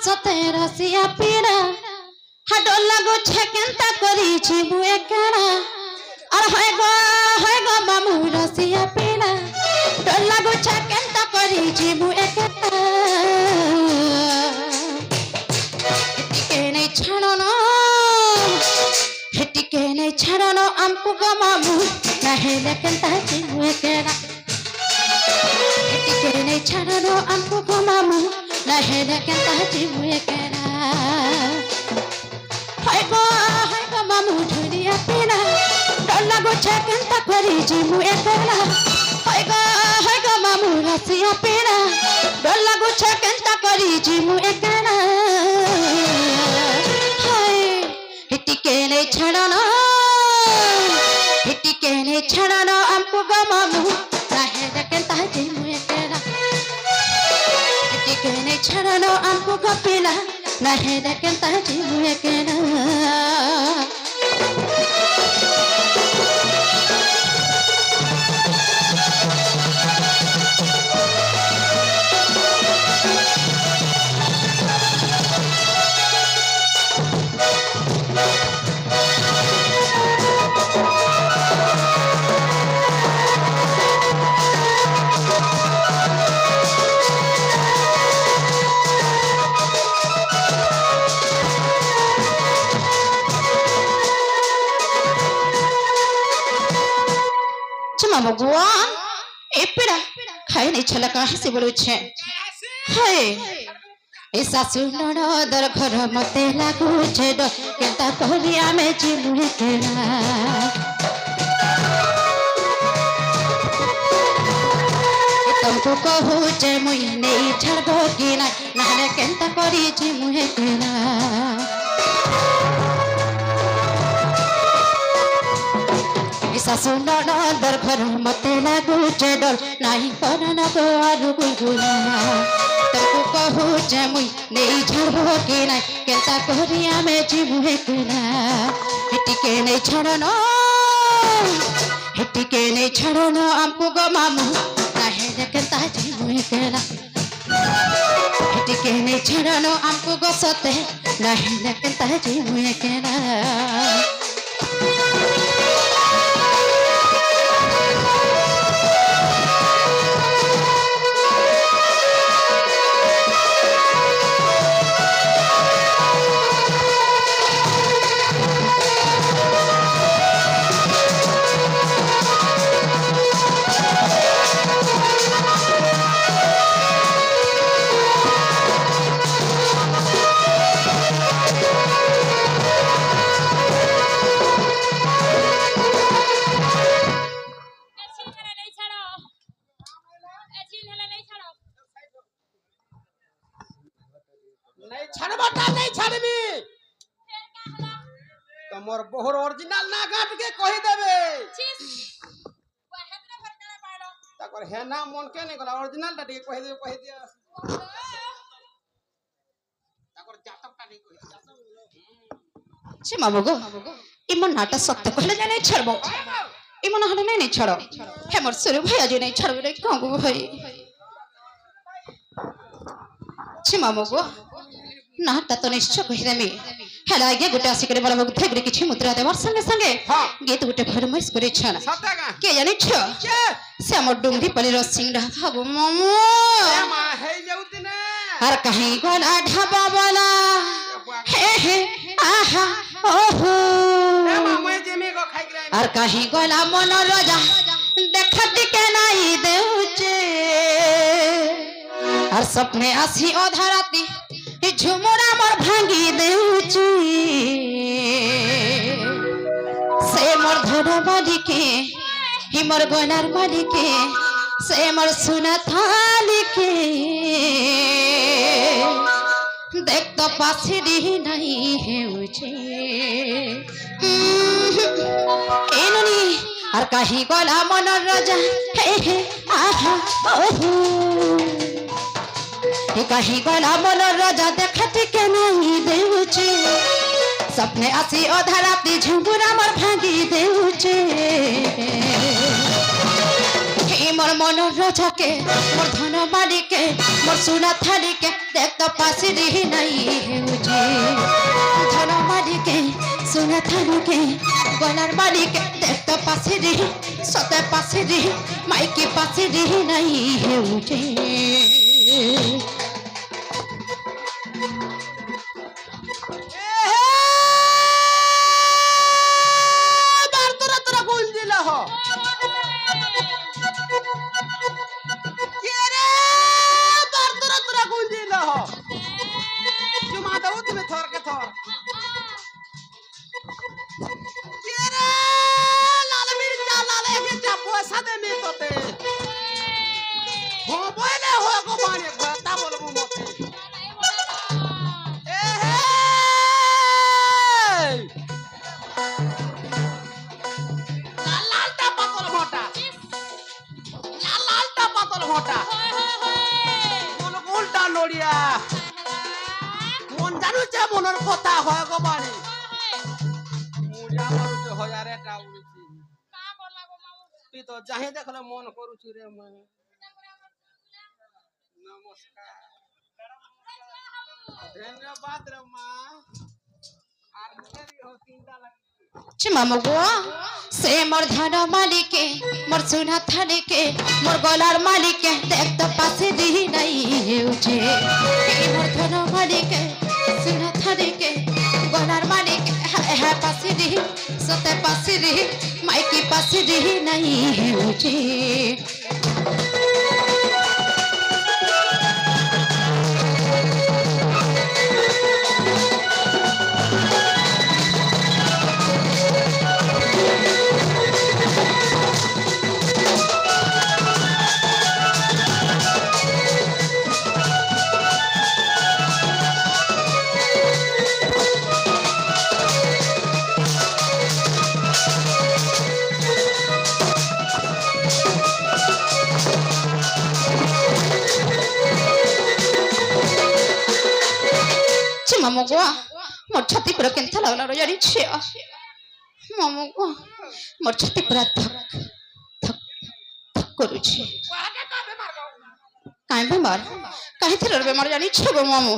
सते रसिया पीड़ा हाडो लागो छकेंता करी जीवु एकड़ा और है गो मामू रसिया पीड़ा डो लागो छकेंता करी जीवु एकड़ा हेटिके नहीं छाड़नो हेटिके नहीं छाड़नो हमको गो मामू नहीं लेकिन जीवु एकड़ा हेटिके नहीं छाड़नो हमको गो मामू नहीं लेकिन जीवु एकड़ा हाय गो मामू ढूंढिया पीना डोला गो छकेंता करी जीवु एकला हाय गो मामू रसिया पीना डोला गो छकेंता करी जीवु एकला हाय हिटिके ने छड़नो हमको गो मामू रहे लेकिन जीवु एकला हिटिके ने छड़नो हमको गो पीला नहीं लेकिन जीवु एकला भगवान ए पीड़ा खाई नहीं छला कहाँ से बोलू छे हाय ए सासु ननदर घर मते लागू छे डो केता कहली आमे जीवु एकला तुमको कहू जे मुई नहीं छड़बो कि ना नाले केता करी जीवु एकला सासु ननदर घर मते लागू छे डर नाही करन गो आरु गुलगुला तुमको कहू जे मुई नहीं छड़बो कि ना केता करी आमे जीवु एकला हेटिके नहीं छड़नो हमको गो मामू नाही केता जीवु एकला हेटिके नहीं छड़नो हमको गो सते नाही केता जीवु एकला तमर बोहर ओरिजिनल ना काट के कहि देबे ताकर हे ना मन के नहीं गला ओरिजिनल टा कहि दिया ताकर जातक टा नहीं कहि छे मामू गो इमन नाटा सत्य कहले जाने छड़बो इमन हले नहीं छड़ो हे मोर सुरु भैया जी नहीं छड़बे रे कागो भाई छे मामू गो नाटा तो निश्चय कहि देमी हेला आगे गोटे आसिक बड़ बग थेगरे किछि मुद्रा देवर संगे संगे गीत गोटे फरमाइश करे छन के जानि छ से हमर डुंगरी पली रसिंग ढाबो मामू ए मा हे जाउतिने हर कहीं गोला ढाबा वाला हे आहा ओहो ए मा मैं जेमे को खाइ गलाई हर कहीं गोला मन राजा देखत के नहीं देउचे हर सपने आसी आधा राती झुमुरा मोर भांगी देउची से मोर धन मालिके हि मोर गनार मालिके से मोर सुना थालिके देख तो पासी दी नहीं हेउचे एननी हर कहीं गोला मन राजा हे आहा ओहो कहीं गला मन राजा देखत के नहीं देउचे सपने आसी आधा राती झुमुरा मोर भांगी देउचे মোর মনের রাজাকে মোর ধন মালিকে মোর সোনা থালিকে দেখতে পাশে রিহি নাই হেউছে ধন মালিকে সোনা থালিকে গলার মালিকে দেখতে পাশে রিহি সতে পাশে রিহি মাইকে পাশে রিহি নাই হেউছে মন জানুছে মনের কথা হয় গো বাড়ি মুড়িয়া মারুছে হজারে টা উড়িছি তুই তো যাহি দেখলে মন করুছি রে মন নমস্কার ধন্যবাদ রে মা আর মেরি हो तीनटा लगी মামুগো সে মোর ধন মালিকে মোর সোনা থালিকে মোর গলার মালিকে দেখতে পাশে রিহি নাই হেউছে মোর ধন মালিকে সোনা থালিকে গলার মালিকে হ্যাঁ পাশে রিহি সতে পাশে রিহি মাইকি পাশে রিহি নাই হেউছে মামুগো মোর ছাতি পুরা কেনথা লাগলা রে জানিছে মামুগো মোর ছাতি পুরা ধক ধক ধক করুছে কাই বেমার কাই থিরর বেমার জানিছে গো মামু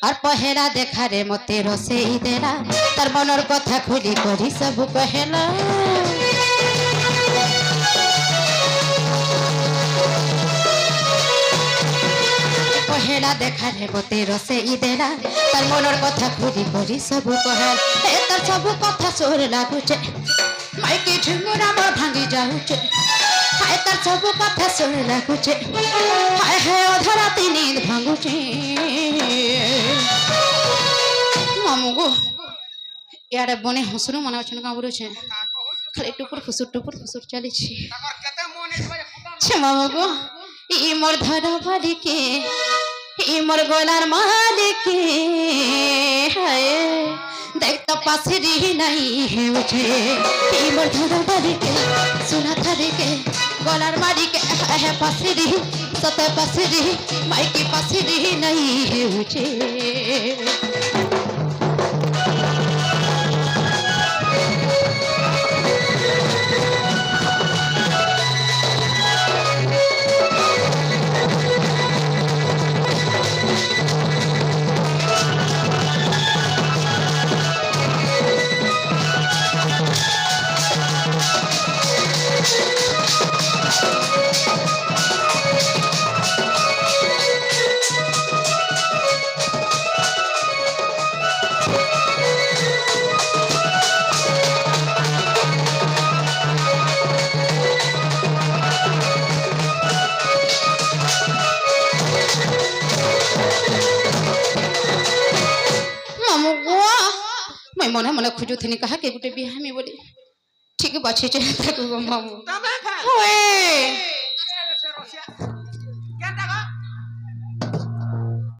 আর পহেলা দেখা রে মতে রসেই দেলা তার মনের কথা খুলি করি সব কহেলা পহেলা দেখা রে মতে রসেই দেলা তার মনের কথা খুলি করি সব কহেল এ তার সব কথা সোর লাগুছে মাইকে ঝুমুরা মো ভাঙ্গি যাউছে হায় তার সব কথা সোর লাগুছে হায় হায় অধরাতে নিদ ভাঙুছে মামুগো ইয়ারে বনে হসরু মনে হচ্ছে না বলছে খালি টুপুর ফুসুর চালিছি মামুগো ই মোর ধর মালিকে ই মোর গলার মালিকে হায় দেখতে পাশে রিহি নাই হেউছে ই মোর ধর মালিকে সোনা থালিকে গলার মালিকে হ্যাঁ পাশে রিহি সতে পাশে রিহি মাইকি পাশে রিহি নাই হেউছে মনে মনে খুঁজুথিনি কাহাকে গোটে বিহামি বলি ঠিক বাছিছে তাকে গো মামু তবে খা ওয়ে সে রসিয়া